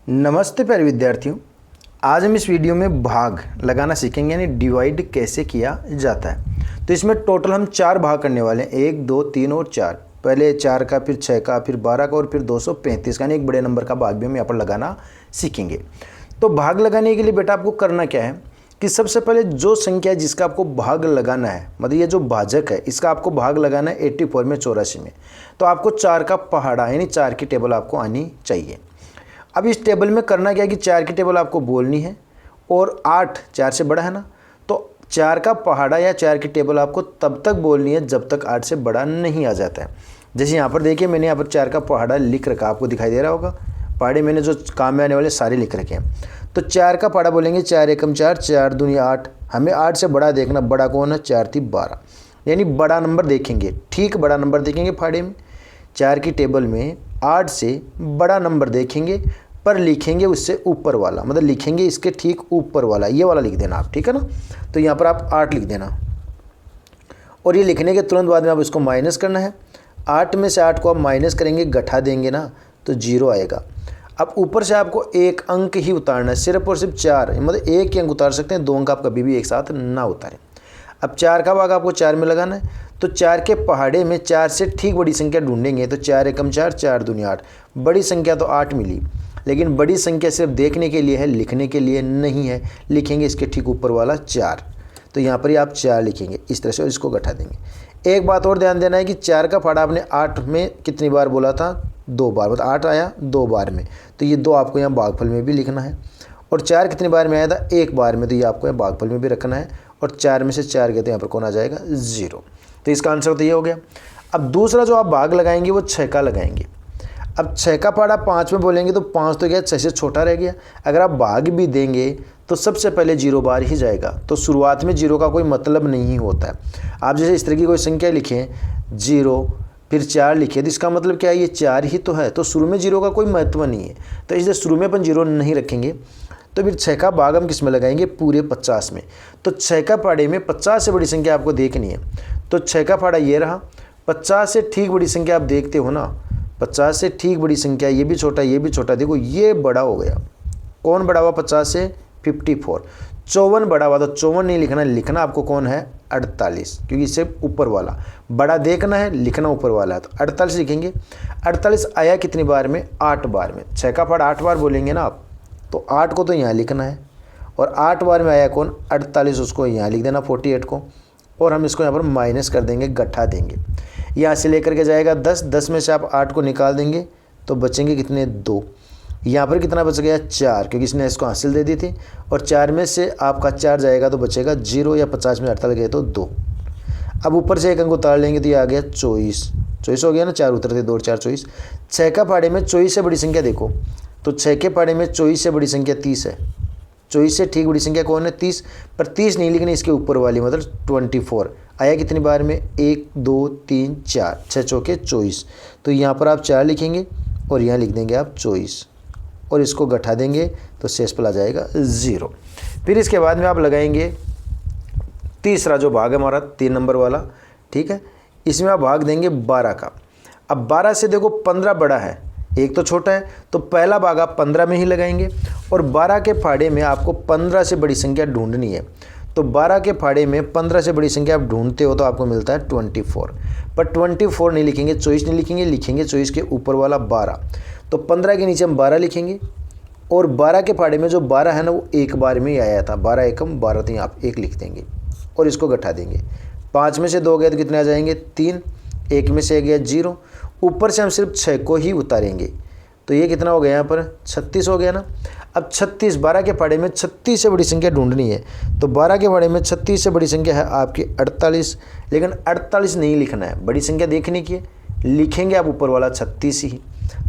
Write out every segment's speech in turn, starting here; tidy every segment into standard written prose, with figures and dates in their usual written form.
नमस्ते प्यारे विद्यार्थियों। आज हम इस वीडियो में भाग लगाना सीखेंगे, यानी डिवाइड कैसे किया जाता है। तो इसमें टोटल हम 4 भाग करने वाले हैं, 1, 2, 3 और 4। पहले 4 का, फिर 6 का, फिर 12 का और फिर 235 का, यानी एक बड़े नंबर का भाग भी हम यहाँ पर लगाना सीखेंगे। तो भाग लगाने के लिए बेटा आपको करना क्या है कि सबसे पहले जो संख्या जिसका आपको भाग लगाना है, मतलब ये जो भाजक है इसका आपको भाग लगाना है 84 में, 84 में। तो आपको 4 का पहाड़ा यानी 4 की टेबल आपको आनी चाहिए। अब इस टेबल में करना क्या है कि 4 की टेबल आपको बोलनी है और 8 4 से बड़ा है ना, तो 4 का पहाड़ा या 4 की टेबल आपको तब तक बोलनी है जब तक 8 से बड़ा नहीं आ जाता है। जैसे यहाँ पर देखिए, मैंने यहाँ पर 4 का पहाड़ा लिख रखा, आपको दिखाई दे रहा होगा। पहाड़े मैंने जो काम में आने वाले सारे लिख रखे हैं। तो 4 का पहाड़ा बोलेंगे 4 एकम 4, 4 दूनी 8। हमें 8 से बड़ा देखना, बड़ा कौन है? 4 थी 12, यानी बड़ा नंबर देखेंगे, ठीक बड़ा नंबर देखेंगे पहाड़े में। 4 की टेबल में 8 से बड़ा नंबर देखेंगे, पर लिखेंगे उससे ऊपर वाला, मतलब लिखेंगे इसके ठीक ऊपर वाला, ये वाला लिख देना आप, ठीक है ना। तो यहाँ पर आप 8 लिख देना और ये लिखने के तुरंत बाद में आप इसको माइनस करना है। 8 में से 8 को आप माइनस करेंगे, घटा देंगे ना, तो 0 आएगा। अब ऊपर से आपको एक अंक ही उतारना है, सिर्फ और सिर्फ 4, मतलब एक ही अंक उतार सकते हैं, 2 अंक आप कभी भी एक साथ ना उतारें। अब 4 का भाग आपको 4 में लगाना है, तो 4 के पहाड़े में 4 से ठीक बड़ी संख्या ढूंढेंगे। तो 4 एकम 4, 4 दूनी 8, बड़ी संख्या तो 8 मिली, लेकिन बड़ी संख्या सिर्फ देखने के लिए है, लिखने के लिए नहीं है। लिखेंगे इसके ठीक ऊपर वाला 4, तो यहाँ पर ही आप 4 लिखेंगे इस तरह से और इसको घटा देंगे। एक बात और ध्यान देना है कि 4 का पहाड़ा आपने 8 में कितनी बार बोला था? 2 बार, मतलब 8 आया 2 बार में, तो ये 2 आपको यहाँ भागफल में भी लिखना है। और 4 कितनी बार में आया था? 1 बार में, तो ये आपको यहाँ भागफल में भी रखना है। और 4 में से 4 गए तो यहाँ पर कौन आ जाएगा? 0। तो इसका आंसर तो ये हो गया। अब दूसरा जो आप भाग लगाएंगे वो 6 का लगाएंगे। अब 6 का पहाड़ा 5 में बोलेंगे तो 5 तो क्या 6 से छोटा रह गया। अगर आप भाग भी देंगे तो सबसे पहले 0 बार ही जाएगा, तो शुरुआत में 0 का कोई मतलब नहीं होता है। आप जैसे इस तरह की कोई संख्या लिखें 0 फिर 4 लिखे, तो इसका मतलब क्या है? ये 4 ही तो है, तो शुरू में 0 का कोई महत्व नहीं है, तो इसलिए शुरू में अपन 0 नहीं रखेंगे। तो फिर 6 का भाग हम किस में लगाएंगे? पूरे 50 में। तो 6 का पहाड़े में 50 से बड़ी संख्या आपको देखनी है, तो 6 का पहाड़ा ये रहा। 50 से ठीक बड़ी संख्या आप देखते हो ना, 50 से ठीक बड़ी संख्या, ये भी छोटा ये भी छोटा, देखो ये बड़ा हो गया। कौन बड़ा हुआ 50 से? 54। 54 बड़ा हुआ, तो 54 नहीं लिखना, लिखना आपको कौन है? 48, क्योंकि इससे ऊपर वाला बड़ा देखना है, लिखना ऊपर वाला है, तो 48 लिखेंगे। 48 आया कितनी बार में? 8 बार में। 6 का पहाड़ा 8 बार बोलेंगे ना आप, तो 8 को तो यहाँ लिखना है, और 8 बार में आया कौन? 48, उसको यहाँ लिख देना 48 को, और हम इसको यहाँ पर माइनस कर देंगे, घटा देंगे। यहाँ से लेकर के जाएगा 10, 10 में से आप 8 को निकाल देंगे तो बचेंगे कितने? 2। यहाँ पर कितना बच गया? 4, क्योंकि इसने इसको हासिल दे दी थी, और 4 में से आपका 4 जाएगा तो बचेगा 0, या 50 में 48 गए तो 2। अब ऊपर से एक अंक उतार लेंगे तो ये आ गया 24। 24 हो गया ना, 4 उतरते 2 और 4 24। 6 का पहाड़े में 24 से बड़ी संख्या देखो, तो 6 के पहाड़े में 24 से बड़ी संख्या 30 है। 24 से ठीक बड़ी संख्या कौन है? 30, पर 30 नहीं लिखनी, इसके ऊपर वाली, मतलब 24 आया कितनी बार में? 1 2 3 4, 6 चौके 24, तो यहाँ पर आप 4 लिखेंगे और यहाँ लिख देंगे आप 24, और इसको घटा देंगे तो शेष पर आ जाएगा 0। फिर इसके बाद में आप लगाएंगे तीसरा जो भाग है हमारा 3 नंबर वाला, ठीक है। इसमें आप भाग देंगे 12 का। अब 12 से देखो 15 बड़ा है, एक तो छोटा है, तो पहला भाग आप 15 में ही लगाएंगे, और 12 के फाड़े में आपको 15 से बड़ी संख्या ढूंढनी है। तो 12 के फाड़े में 15 से बड़ी संख्या आप ढूंढते हो तो आपको मिलता है 24, पर 24 नहीं लिखेंगे, 24 नहीं लिखेंगे, लिखेंगे 24 के ऊपर वाला 12। तो 15 के नीचे हम 12 लिखेंगे, और 12 के फाड़े में जो 12 है ना वो एक बार में ही आया था, 12 एकम 12, तो आप 1 लिख देंगे और इसको घटा देंगे। 5 में से 2 गए तो कितने आ जाएंगे? 3, 1 में से गया 0, ऊपर से हम सिर्फ 6 को ही उतारेंगे, तो ये कितना हो गया? यहाँ पर 36 हो गया ना। अब 36, 12 के पहाड़े में 36 से बड़ी संख्या ढूंढनी है, तो 12 के पहाड़े में 36 से बड़ी संख्या है आपकी 48, लेकिन 48 नहीं लिखना है, बड़ी संख्या देखने की है, लिखेंगे आप ऊपर वाला 36 ही।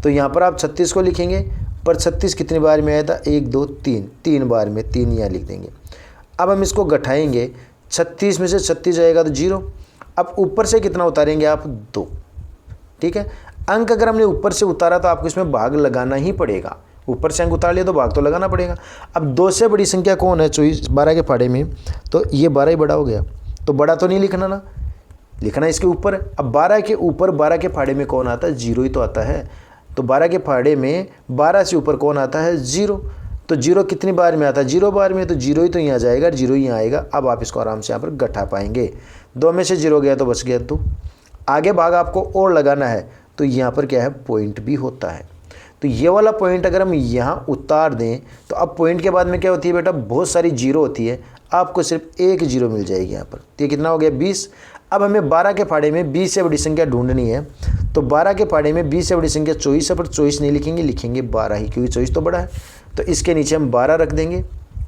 तो यहाँ पर आप 36 को लिखेंगे, पर 36 कितनी बार में आया था? 1 2 3, 3 बार में, 3 यहाँ लिख देंगे। अब हम इसको घटाएंगे, 36 में से 36 जाएगा तो 0। अब ऊपर से कितना उतारेंगे आप? 2, ठीक है। अंक अगर हमने ऊपर से उतारा तो आपको इसमें भाग लगाना ही पड़ेगा, ऊपर से अंक उतार लिया तो भाग तो लगाना पड़ेगा। अब 2 से बड़ी संख्या कौन है? 24, 12 के फाड़े में, तो ये 12 ही बड़ा हो गया, तो बड़ा तो नहीं लिखना ना, लिखना इसके ऊपर। अब 12 के ऊपर 12 के फाड़े में कौन आता है? 0 ही तो आता है। तो 12 के फाड़े में 12 से ऊपर कौन आता है? 0। तो 0 कितनी बार में आता है? 0 बार में, तो 0 ही तो यहाँ जाएगा, 0 ही यहाँ आएगा। अब आप इसको आराम से यहाँ पर घटा पाएंगे। 2 में से 0 गया तो बच गया 2। आगे भाग आपको और लगाना है, तो यहाँ पर क्या है? पॉइंट भी होता है। तो ये वाला पॉइंट अगर हम यहाँ उतार दें तो अब पॉइंट के बाद में क्या होती है बेटा? बहुत सारी जीरो होती है, आपको सिर्फ एक जीरो मिल जाएगी यहाँ पर। तो ये कितना हो गया? 20। अब हमें 12 के फाड़े में 20 से बड़ी संख्या ढूंढनी है। तो 12 के फाड़े में 20 से बड़ी संख्या 24 है, पर 24 नहीं लिखेंगे, लिखेंगे 12 ही, क्योंकि 24 तो बड़ा है। तो इसके नीचे हम 12 रख देंगे।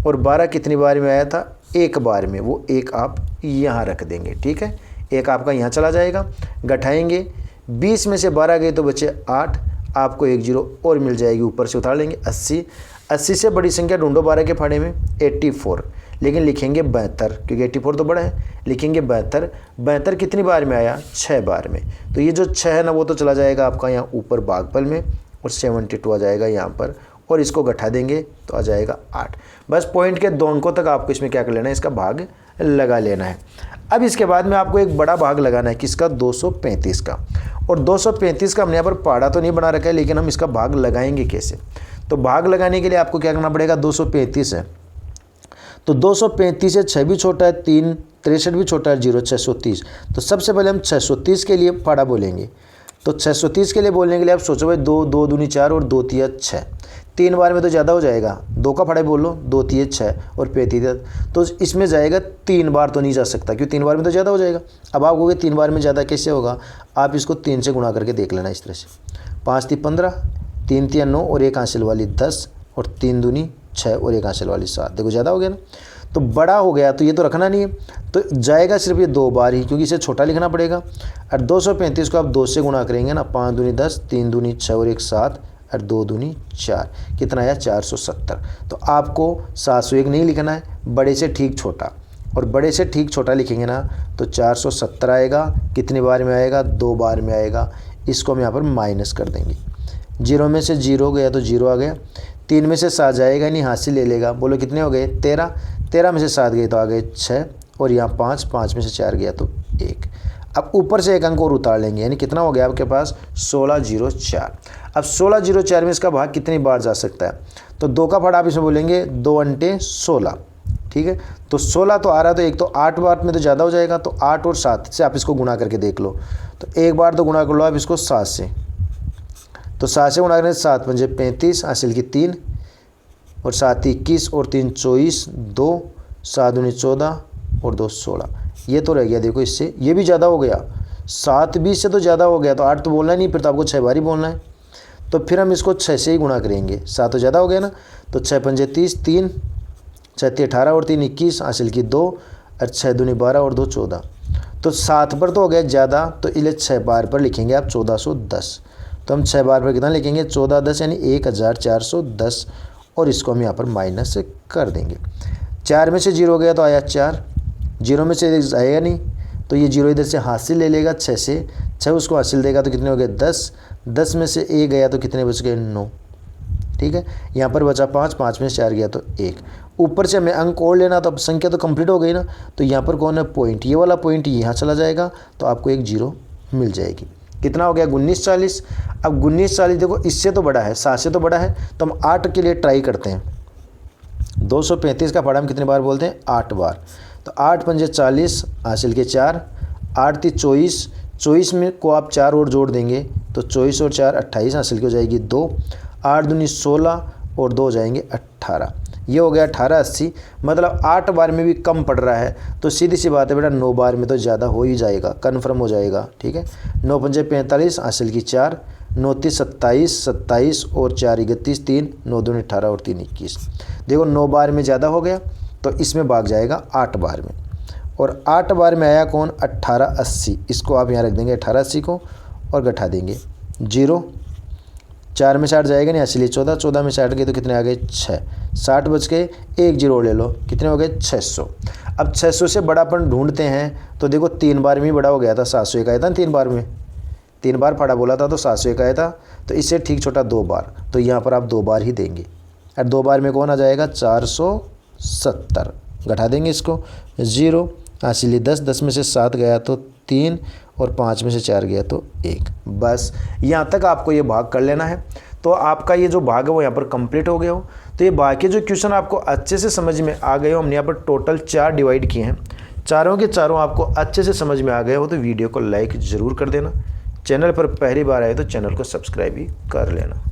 और 12 कितनी बार में आया था? एक बार में, वो एक आप यहाँ रख देंगे। ठीक है, एक आपका यहाँ चला जाएगा। घटाएंगे, 20 में से 12 गए तो बचे 8, आपको एक जीरो और मिल जाएगी, ऊपर से उतार लेंगे। 80। 80 से बड़ी संख्या ढूंढो 12 के फाड़े में, 84, लेकिन लिखेंगे 72, क्योंकि 84 तो बड़ा है, लिखेंगे 72। 72 कितनी बार में आया? 6 बार में। तो ये जो 6 है ना, वो तो चला जाएगा आपका यहाँ ऊपर भागफल में, और 72 आ जाएगा यहाँ पर, और इसको घटा देंगे तो आ जाएगा 8। बस पॉइंट के 2 अंकों तक आपको इसमें क्या कर लेना है? इसका भाग लगा लेना है। अब इसके बाद में आपको एक बड़ा भाग लगाना है, किसका? 235 का। और 235 का हमने यहाँ पर पहाड़ा तो नहीं बना रखा है, लेकिन हम इसका भाग लगाएंगे कैसे? तो भाग लगाने के लिए आपको क्या करना पड़ेगा? 235 है, तो 235 से 6 भी छोटा है, 3, 63 भी छोटा है, 0, 630। तो सबसे पहले हम 630 के लिए पहाड़ा बोलेंगे। तो 630 के लिए बोलने के लिए आप सोचो भाई, 2 2 दूनी 4 और 2 तिया 6, 3 बार में तो ज़्यादा हो जाएगा। 2 का फाड़ा बोलो, 2 तिया 6 और 35, तो इसमें जाएगा 3 बार तो नहीं जा सकता, क्योंकि 3 बार में तो ज़्यादा हो जाएगा। अब आप कहोगे 3 बार में ज़्यादा कैसे होगा? आप इसको 3 से गुणा करके देख लेना इस तरह से। 5 ती 15, 3 तिया 9 और 1 हासिल वाली 10, और 3 दूनी 6 और 1 हासिल वाली 7। देखो ज़्यादा हो गया ना, तो बड़ा हो गया, तो ये तो रखना नहीं है, तो जाएगा सिर्फ ये 2 बार ही, क्योंकि इसे छोटा लिखना पड़ेगा। और 235 को आप 2 से गुणा करेंगे ना, 5 दूनी 10, 3 दूनी 6 और 1 7, और 2 दूनी 4, कितना आया? 470। तो आपको 701 नहीं लिखना है, बड़े से ठीक छोटा, और बड़े से ठीक छोटा लिखेंगे ना तो 470 आएगा। कितनी बार में आएगा? 2 बार में आएगा। इसको हम यहाँ पर माइनस कर देंगे। 0 में से 0 गया तो 0 आ गया। 3 में से 7 जाएगा नहीं, हासिल ले लेगा। बोलो कितने हो गए? 13। 13 में से 7 गए तो आ गए 6, और यहाँ 5, 5 में से 4 गया तो 1। अब ऊपर से एक अंक और उतार लेंगे, यानी कितना हो गया आपके पास? 1604। अब 1604 में इसका भाग कितनी बार जा सकता है? तो 2 का फाड़ा आप इसमें बोलेंगे 2 अंटे 16। ठीक है, तो 16 तो आ रहा है, तो एक तो 8 बार में तो ज़्यादा हो जाएगा, तो 8 और 7 से आप इसको गुणा करके देख लो। तो एक बार तो गुणा कर लो आप इसको 7 से, तो 7 से गुणा करें 7 पंजे 35, हासिल की 3, और 7 21, और 3 24, 2, 7 दूनी 14 और 2 16। ये तो रह गया, देखो इससे ये भी ज़्यादा हो गया, 7 20 से तो ज़्यादा हो गया, तो 8 तो बोलना नहीं, फिर तो आपको 6 बार ही बोलना है। तो फिर हम इसको 6 से ही गुणा करेंगे, 7 तो ज़्यादा हो गया ना, तो 6 पंजे 30, 3 6 18 और 3 21, हासिल की 2, और 6 दूनी 12 और 2 14। तो 7 पर तो हो गया ज़्यादा, तो इसलिए 6 बार पर लिखेंगे आप 1410। तो हम 6 बार पर कितना लिखेंगे? 1410, यानी 1410, और इसको हम यहाँ पर माइनस कर देंगे। 4 में से 0 गया तो आया 4, 0 में से आएगा नहीं, तो ये 0 इधर से हासिल ले लेगा 6 से, 6 उसको हासिल देगा तो कितने हो गए? 10, 10 में से 1 गया तो कितने बच गए? 9। ठीक है, यहाँ पर बचा 5, 5 में से 4 गया तो 1। ऊपर से हमें अंक और लेना, तो अब संख्या तो कंप्लीट हो गई ना, तो यहाँ पर कौन है? पॉइंट, ये वाला पॉइंट यहाँ चला जाएगा, तो आपको एक 0 मिल जाएगी। कितना हो गया? 1940। अब 1940 देखो इससे तो बड़ा है, 7 से तो बड़ा है, तो हम 8 के लिए ट्राई करते हैं। 235 का फाड़ा हम कितने बार बोलते हैं? 8 बार। तो 8 पंजे 40, हासिल के 4, 8 ती 24, 24 में को आप 4 और जोड़ देंगे तो 24 और 4 28, हासिल की हो जाएगी 2, 8 दूनी 16 और 2 हो जाएंगे 18। ये हो गया 1880, मतलब 8 बार में भी कम पड़ रहा है, तो सीधी सी बात है बेटा 9 बार में तो ज़्यादा हो ही जाएगा, कन्फर्म हो जाएगा। ठीक है, 9 पंजे 45, हासिल की 4, 9 ती 27, 27 और 4 31, 3, 9 दूनी 18 और 3 21। देखो 9 बार में ज़्यादा हो गया, तो इसमें भाग जाएगा 8 बार में, और 8 बार में आया कौन? 1880। इसको आप यहाँ रख देंगे 1880 को, और घटा देंगे 0, 4 में से 8 जाएगा नहीं, इसलिए 14, 14 में से 8 गए तो कितने आ गए? 6, 60 बच गए, एक 0 ले लो, कितने हो गए? 600। अब 600 से बड़ापन ढूंढते हैं, तो देखो 3 बार में ही बड़ा हो गया था, 701 आया था ना 3 बार में, 3 बार फाड़ा बोला था तो 701 आया था, तो इससे ठीक छोटा 2 बार, तो यहाँ पर आप 2 बार ही देंगे, और 2 बार में कौन आ जाएगा? 470। घटा देंगे इसको 0, हासिल 10, 10 में से 7 गया तो 3, और 5 में से 4 गया तो 1। बस यहाँ तक आपको ये भाग कर लेना है। तो आपका ये जो भाग है वो यहाँ पर कंप्लीट हो गया हो। तो ये बाकी जो क्वेश्चन आपको अच्छे से समझ में आ गए हो, हमने यहाँ पर टोटल 4 डिवाइड किए हैं, चारों के चारों आपको अच्छे से समझ में आ गए हो तो वीडियो को लाइक ज़रूर कर देना। चैनल पर पहली बार आए तो चैनल को सब्सक्राइब भी कर लेना।